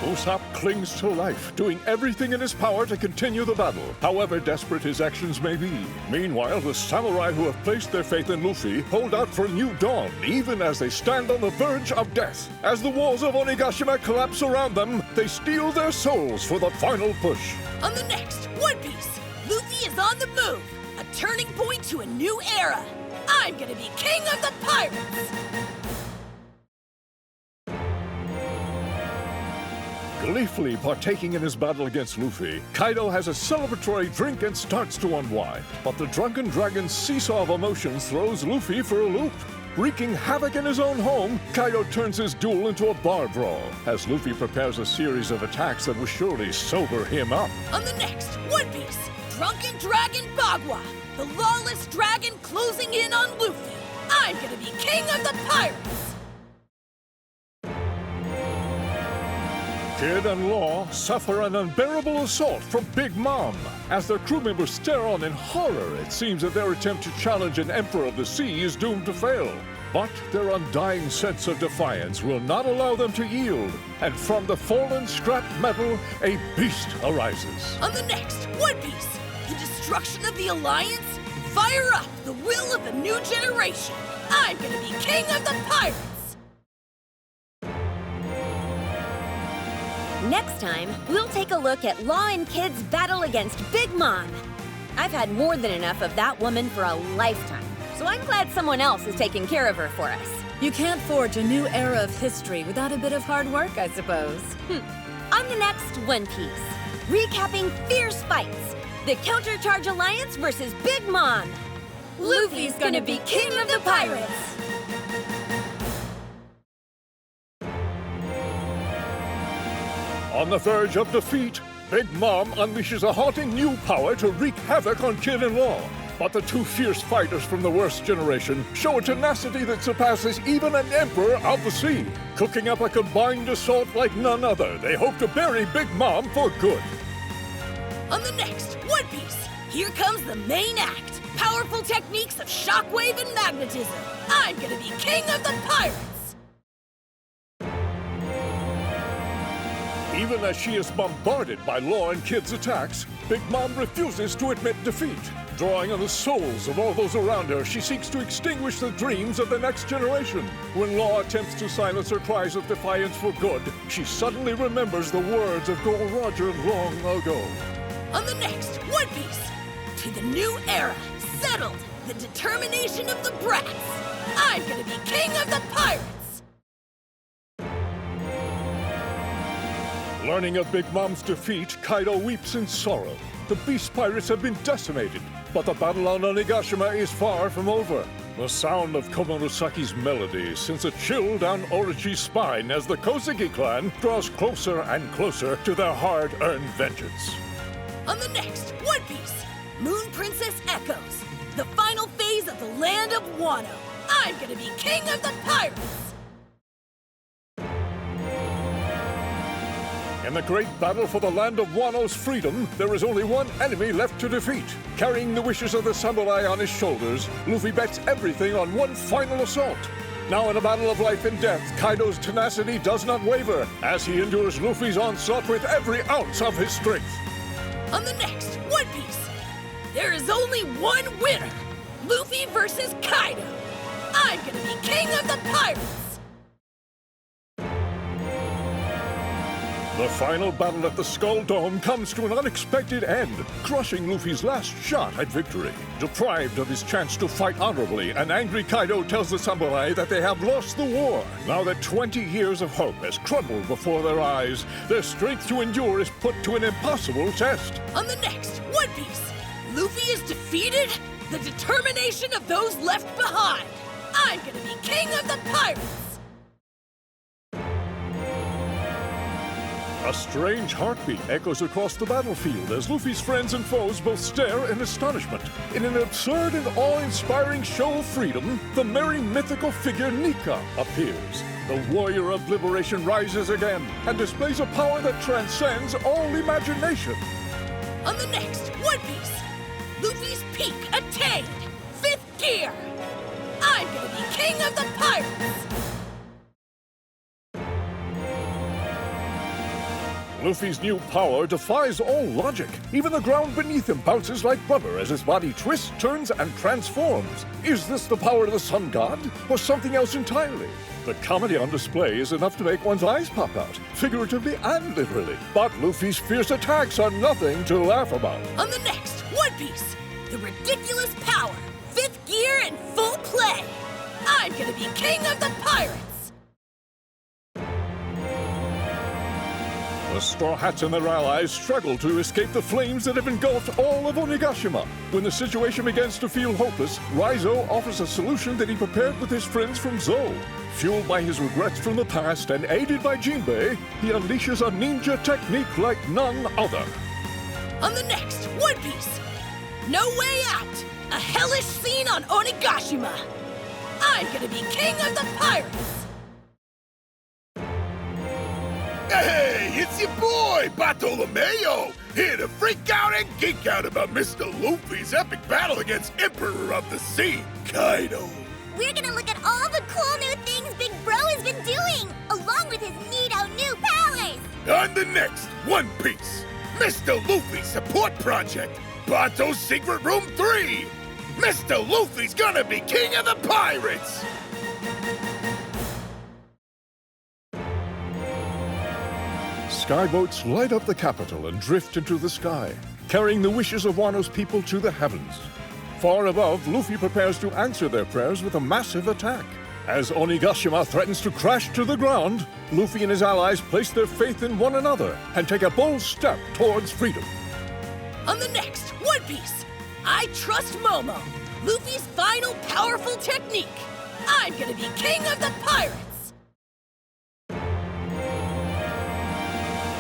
Usopp clings to life, doing everything in his power to continue the battle, however desperate his actions may be. Meanwhile, the samurai who have placed their faith in Luffy hold out for a new dawn, even as they stand on the verge of death. As the walls of Onigashima collapse around them, they steel their souls for the final push. On the next One Piece, Luffy is on the move, a turning point to a new era. I'm gonna be king of the pirates! Gleefully partaking in his battle against Luffy, Kaido has a celebratory drink and starts to unwind. But the drunken dragon's seesaw of emotions throws Luffy for a loop. Wreaking havoc in his own home, Kaido turns his duel into a bar brawl, as Luffy prepares a series of attacks that will surely sober him up. On the next One Piece, Drunken Dragon Bagua, the lawless dragon closing in on Luffy. I'm gonna be king of the pirates! Kid and Law suffer an unbearable assault from Big Mom. As their crew members stare on in horror, it seems that their attempt to challenge an Emperor of the Sea is doomed to fail. But their undying sense of defiance will not allow them to yield, and from the fallen scrap metal, a beast arises. On the next One Piece, the destruction of the Alliance? Fire up the will of the new generation! I'm gonna be king of the pirates! Next time, we'll take a look at Law and Kid's battle against Big Mom. I've had more than enough of that woman for a lifetime, so I'm glad someone else is taking care of her for us. You can't forge a new era of history without a bit of hard work, I suppose. On the next One Piece, recapping fierce fights, the Countercharge Alliance versus Big Mom. Luffy's gonna be king of the pirates! On the verge of defeat, Big Mom unleashes a haunting new power to wreak havoc on Kid and Law. But the two fierce fighters from the worst generation show a tenacity that surpasses even an Emperor of the Sea. Cooking up a combined assault like none other, they hope to bury Big Mom for good. On the next One Piece, here comes the main act. Powerful techniques of shockwave and magnetism. I'm gonna be king of the pirates! Even as she is bombarded by Law and Kid's attacks, Big Mom refuses to admit defeat. Drawing on the souls of all those around her, she seeks to extinguish the dreams of the next generation. When Law attempts to silence her cries of defiance for good, she suddenly remembers the words of Gold Roger long ago. On the next One Piece, to the new era, settled, the determination of the brats. I'm gonna be king of the pirates! Learning of Big Mom's defeat, Kaido weeps in sorrow. The Beast Pirates have been decimated, but the battle on Onigashima is far from over. The sound of Komonosuke's melody sends a chill down Orochi's spine as the Kozuki clan draws closer and closer to their hard-earned vengeance. On the next One Piece, Moon Princess echoes, the final phase of the land of Wano. I'm gonna be king of the pirates! In the great battle for the land of Wano's freedom, there is only one enemy left to defeat. Carrying the wishes of the samurai on his shoulders, Luffy bets everything on one final assault. Now in a battle of life and death, Kaido's tenacity does not waver, as he endures Luffy's onslaught with every ounce of his strength. On the next One Piece, there is only one winner, Luffy versus Kaido. I'm gonna be king of the pirates! The final battle at the Skull Dome comes to an unexpected end, crushing Luffy's last shot at victory. Deprived of his chance to fight honorably, an angry Kaido tells the samurai that they have lost the war. Now that 20 years of hope has crumbled before their eyes, their strength to endure is put to an impossible test. On the next One Piece, Luffy is defeated, the determination of those left behind. I'm gonna be king of the pirates! A strange heartbeat echoes across the battlefield as Luffy's friends and foes both stare in astonishment. In an absurd and awe-inspiring show of freedom, the merry mythical figure Nika appears. The warrior of liberation rises again and displays a power that transcends all imagination. On the next One Piece, Luffy's peak attained! 5th gear! I'm gonna be king of the pirates! Luffy's new power defies all logic. Even the ground beneath him bounces like rubber as his body twists, turns, and transforms. Is this the power of the Sun God, or something else entirely? The comedy on display is enough to make one's eyes pop out, figuratively and literally. But Luffy's fierce attacks are nothing to laugh about. On the next One Piece, the ridiculous power, 5th gear in full play. I'm gonna be king of the pirates. The Straw Hats and their allies struggle to escape the flames that have engulfed all of Onigashima. When the situation begins to feel hopeless, Raizo offers a solution that he prepared with his friends from Zou. Fueled by his regrets from the past and aided by Jinbei, he unleashes a ninja technique like none other. On the next One Piece, No Way Out, a hellish scene on Onigashima. I'm gonna be king of the pirates. Hey, it's your boy, Bartolomeo, here to freak out and geek out about Mr. Luffy's epic battle against Emperor of the Sea, Kaido. We're gonna look at all the cool new things Big Bro has been doing, along with his neato new powers! On the next One Piece, Mr. Luffy's support project, Barto's Secret Room 3! Mr. Luffy's gonna be king of the pirates! Skyboats light up the capital and drift into the sky, carrying the wishes of Wano's people to the heavens. Far above, Luffy prepares to answer their prayers with a massive attack. As Onigashima threatens to crash to the ground, Luffy and his allies place their faith in one another and take a bold step towards freedom. On the next One Piece, I Trust Momo, Luffy's final powerful technique. I'm gonna be king of the pirates.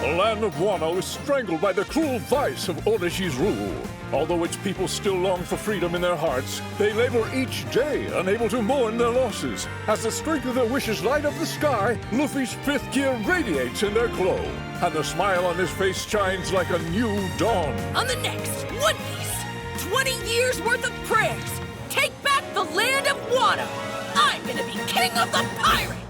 The land of Wano is strangled by the cruel vice of Oroshi's rule. Although its people still long for freedom in their hearts, they labor each day, unable to mourn their losses. As the strength of their wishes light up the sky, Luffy's 5th gear radiates in their glow, and the smile on his face shines like a new dawn. On the next One Piece, 20 years worth of prayers. Take back the land of Wano. I'm gonna be king of the pirates.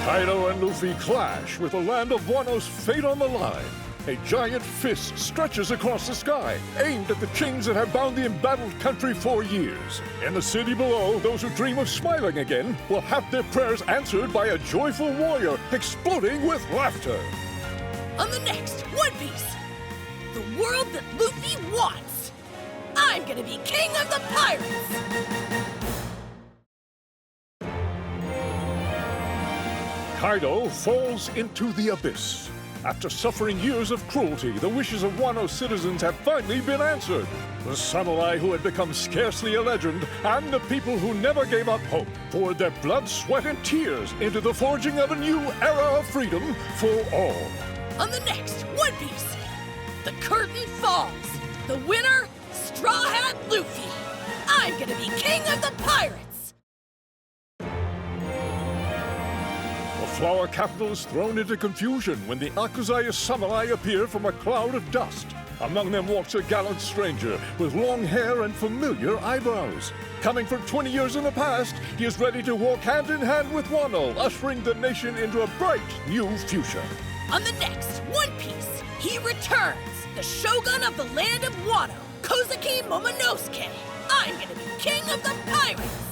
Kaido and Luffy clash with the land of Wano's fate on the line. A giant fist stretches across the sky, aimed at the chains that have bound the embattled country for years. In the city below, those who dream of smiling again will have their prayers answered by a joyful warrior exploding with laughter. On the next One Piece, the world that Luffy wants. I'm gonna be king of the pirates. Kaido falls into the abyss. After suffering years of cruelty, the wishes of Wano's citizens have finally been answered. The samurai who had become scarcely a legend, and the people who never gave up hope, poured their blood, sweat, and tears into the forging of a new era of freedom for all. On the next One Piece, the curtain falls. The winner, Straw Hat Luffy. I'm gonna be king of the pirates. The flower capital is thrown into confusion when the Akuzaya samurai appear from a cloud of dust. Among them walks a gallant stranger with long hair and familiar eyebrows. Coming from 20 years in the past, he is ready to walk hand in hand with Wano, ushering the nation into a bright new future. On the next One Piece, he returns, the shogun of the land of Wano, Kozuki Momonosuke. I'm gonna be king of the pirates.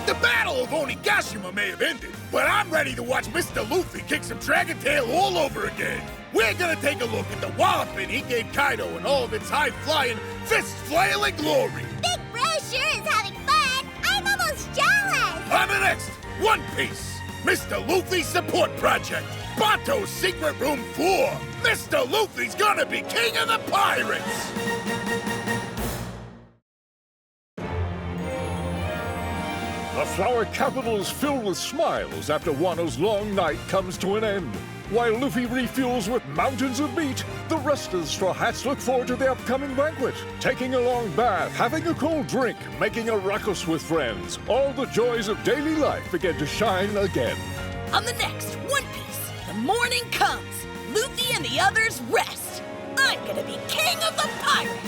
The Battle of Onigashima may have ended, but I'm ready to watch Mr. Luffy kick some Dragon Tail all over again. We're gonna take a look at the walloping he gave Kaido in all of its high-flying, fist-flailing glory. Big Bro sure is having fun! I'm almost jealous! On the next One Piece, Mr. Luffy's support project, Barto's Secret Room 4. Mr. Luffy's gonna be king of the pirates! The flower capital is filled with smiles after Wano's long night comes to an end. While Luffy refuels with mountains of meat, the rest of the Straw Hats look forward to the upcoming banquet. Taking a long bath, having a cold drink, making a ruckus with friends. All the joys of daily life begin to shine again. On the next One Piece, the morning comes. Luffy and the others rest. I'm gonna be king of the pirates.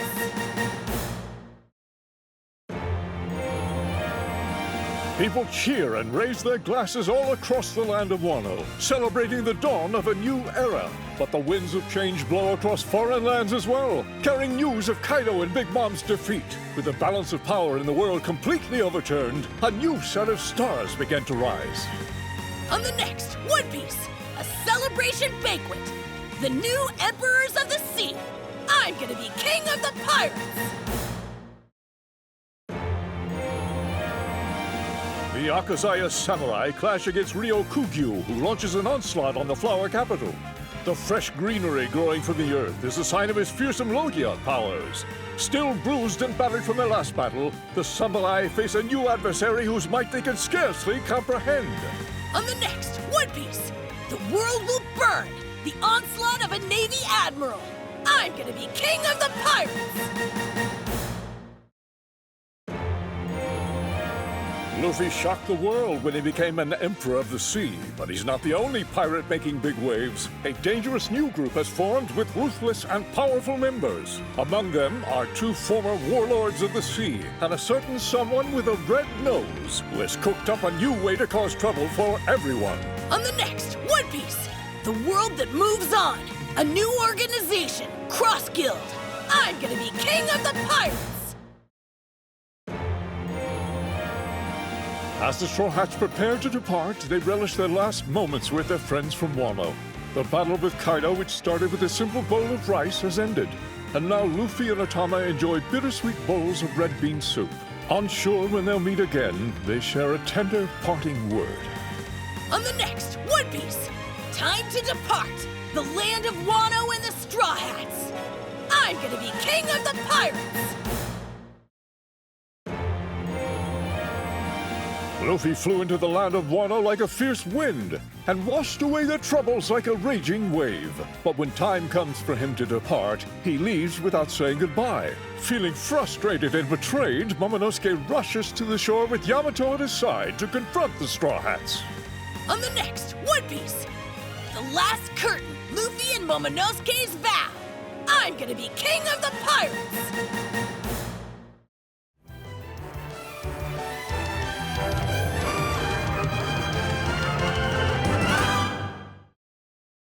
People cheer and raise their glasses all across the land of Wano, celebrating the dawn of a new era. But the winds of change blow across foreign lands as well, carrying news of Kaido and Big Mom's defeat. With the balance of power in the world completely overturned, a new set of stars began to rise. On the next One Piece, a celebration banquet. The new Emperors of the Sea. I'm gonna be king of the pirates! The Akazaya samurai clash against Ryokugyu, who launches an onslaught on the flower capital. The fresh greenery growing from the earth is a sign of his fearsome Logia powers. Still bruised and battered from their last battle, the samurai face a new adversary whose might they can scarcely comprehend. On the next One Piece, the world will burn! The onslaught of a Navy Admiral! I'm gonna be king of the pirates! Luffy shocked the world when he became an Emperor of the Sea, but he's not the only pirate making big waves. A dangerous new group has formed with ruthless and powerful members. Among them are 2 former warlords of the sea and a certain someone with a red nose who has cooked up a new way to cause trouble for everyone. On the next One Piece, the world that moves on. A new organization, Cross Guild. I'm gonna be king of the pirates! As the Straw Hats prepare to depart, they relish their last moments with their friends from Wano. The battle with Kaido, which started with a simple bowl of rice, has ended. And now Luffy and Otama enjoy bittersweet bowls of red bean soup. Unsure when they'll meet again, they share a tender parting word. On the next One Piece, time to depart! The land of Wano and the Straw Hats! I'm gonna be king of the pirates! Luffy flew into the land of Wano like a fierce wind and washed away their troubles like a raging wave. But when time comes for him to depart, he leaves without saying goodbye. Feeling frustrated and betrayed, Momonosuke rushes to the shore with Yamato at his side to confront the Straw Hats. On the next One Piece, the last curtain, Luffy and Momonosuke's vow. I'm gonna be king of the pirates!